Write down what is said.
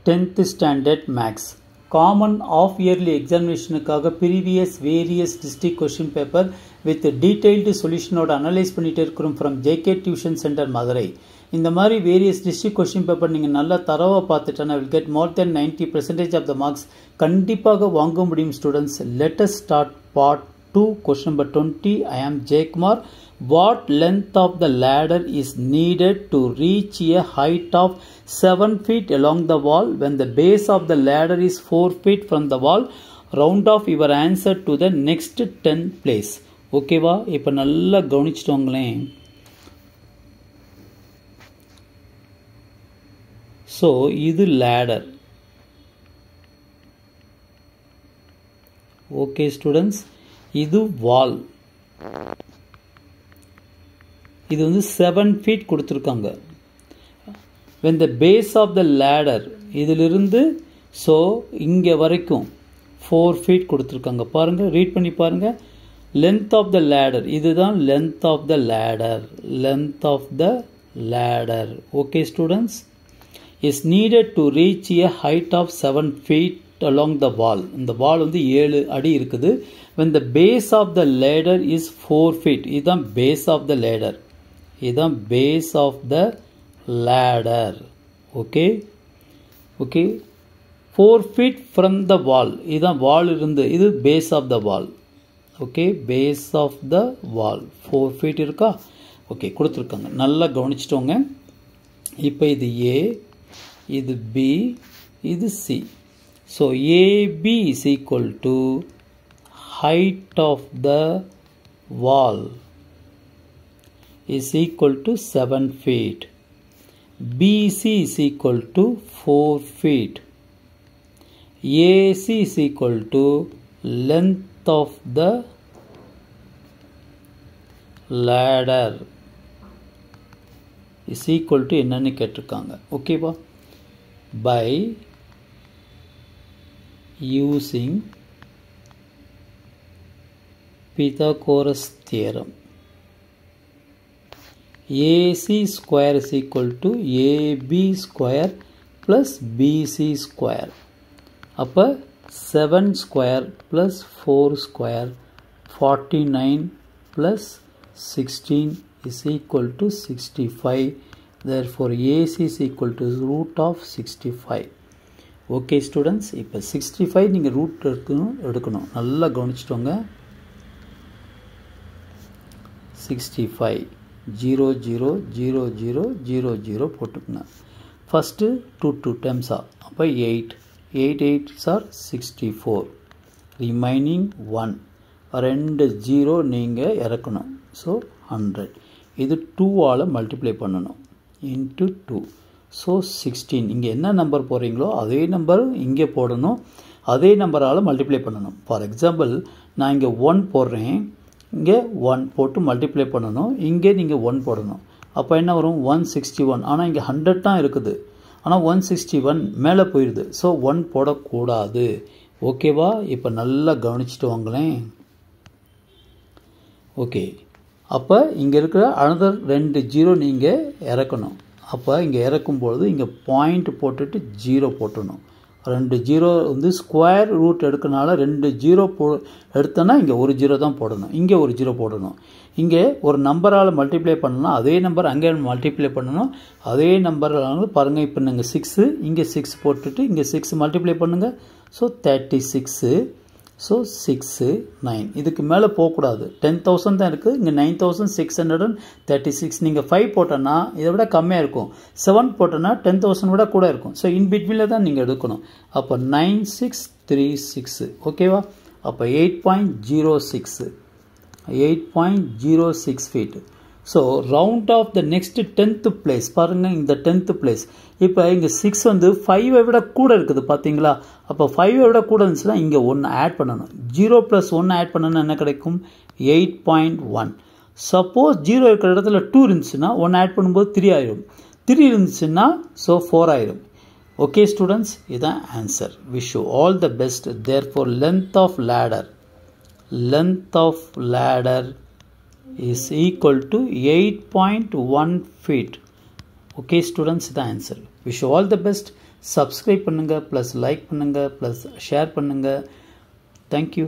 10th standard max common half yearly examination காக previous various district question paper with detailed solution ஓட analyse பண்ணிட்டே இருக்கிறோம் from JK Tuition Center Madurai. இந்த மாதிரி various district question paper நீங்க நல்லா தரவா பார்த்துட்டா will get more than 90% of the marks கண்டிப்பாக வாங்க முடியும் students. Let us start part 2 question number 20. I am J Kumar. What length of the ladder is needed to reach a height of 7 feet along the wall when the base of the ladder is 4 feet from the wall? Round off your answer to the next 10 place. Okay va? இப்ப நல்லா கவனிச்சிட்டோங்களேன். So இது ladder. Okay students, இது wall. இது வந்து 7 feet கொடுத்திருக்காங்க. When the base of the ladder இதிலிருந்து so இங்க வரைக்கும் 4 feet கொடுத்திருக்காங்க. பாருங்க, ரீட் பண்ணி பாருங்க. Length of the ladder, இதுதான் length of the ladder. Length of the ladder. Okay students, is needed to reach a height of 7 feet along the wall. இந்த wall வந்து 7 அடி இருக்குது. When the base of the ladder is 4 feet, இதுதான் base of the ladder. இதுதான் base of the ladder. Okay, 4 feet from the wall, இதுதான் wall இருந்து, இது base of the wall. Okay, base of the wall 4 feet இருக்கா? Okay, கொடுத்திருக்காங்க, நல்லா கவனிச்சிட்டோங்க. இப்போ இது A, இது B, இது C. So AB is equal to height of the wall is equal to 7 feet. BC is equal to 4 feet. AC is equal to length of the ladder is equal to என்னன்னு கேட்டிருக்காங்க. ஓகேவா? By using Pythagoras theorem, AC square is equal to AB square plus BC square. அப்ப 7 square plus 4 square 49 plus 16 is equal to 65. Therefore AC is equal to root of 65. Okay students, இப்போ 65 நீங்க root எடுக்கணும். நல்லா கவனிச்சிட்டோங்க. 65 0 0 0 0 0 0 போட்டுக்கணும். First 2 times அப்ப 8 8 are 64. Remaining 1, ரெண்டு 0 நீங்க இறக்கணும். ஸோ 100. இது 2 ஆல மல்டிப்ளை பண்ணணும். இன்ட்டு 2. ஸோ 16. இங்கே என்ன நம்பர் போடுறீங்களோ அதே நம்பர் இங்கே போடணும். அதே நம்பரால் மல்டிப்ளை பண்ணணும். ஃபார் எக்ஸாம்பிள் நான் இங்கே 1 போடுறேன், இங்கே 1 போட்டு மல்டிப்ளை பண்ணணும். இங்கே நீங்கள் 1 போடணும். அப்போ என்ன வரும்? 161. ஆனால் இங்கே 100 தான் இருக்குது. ஆனால் 161 மேலே போயிடுது. ஸோ 1 போடக்கூடாது. ஓகேவா? இப்போ நல்லா கவனிச்சுட்டு வாங்களேன். ஓகே, அப்போ இங்கே இருக்கிற அனதர் 2 0 நீங்கள் இறக்கணும். அப்போ இங்கே இறக்கும்பொழுது இங்கே பாயிண்ட் போட்டுட்டு 0 போட்டணும். 2 0 வந்து ஸ்கொயர் ரூட் எடுக்கனால 2 0 எடுத்தோன்னா இங்கே ஒரு 0 தான் போடணும். இங்கே ஒரு 0 போடணும். இங்கே ஒரு நம்பரால் மல்டிப்ளை பண்ணணும். அதே நம்பர் அங்கே மல்டிப்ளை பண்ணணும். அதே நம்பரால் பாருங்கள். இப்போ நீங்கள் 6, இங்கே 6 போட்டுட்டு இங்கே 6 மல்டிப்ளை பண்ணுங்கள். ஸோ 36. ஸோ 6 9. இதுக்கு மேலே போகக்கூடாது. 10,000 தான் இருக்குது. இங்கே 9,636. நீங்கள் 5 போட்டோன்னா இதை விட கம்மியாக இருக்கும். 7 போட்டோன்னா 10,000 விட கூட இருக்கும். ஸோ இன்பிட்வீனில் தான் நீங்கள் எடுக்கணும். அப்போ 9636. ஓகேவா? அப்போ 8.06 8.06 feet. So round off the next 10th place. பாருங்கள், இந்த 10th place. இப்போ இங்கே 6 வந்து 5 விட கூட இருக்குது பார்த்தீங்களா? அப்போ 5 விட கூட இருந்துச்சுன்னா இங்கே 1 ஆட் பண்ணணும். 0 + 1 ஆட் பண்ணணும்னா என்ன கிடைக்கும்? 8.1. சப்போஸ் 0 இருக்கிற இடத்துல 2 இருந்துச்சுன்னா 1 ஆட் பண்ணும்போது 3 ஆயிடும். 3 இருந்துச்சுன்னா ஸோ 4 ஆயிடும். ஓகே ஸ்டூடெண்ட்ஸ், இதுதான் answer. Wish you all the best. Therefore length of ladder is equal to 8.1 feet. Okay students, the answer. Wish you all the best. Subscribe பண்ணுங்கள் ப்ளஸ் லைக் பண்ணுங்கள் ப்ளஸ் ஷேர் பண்ணுங்கள். Thank you.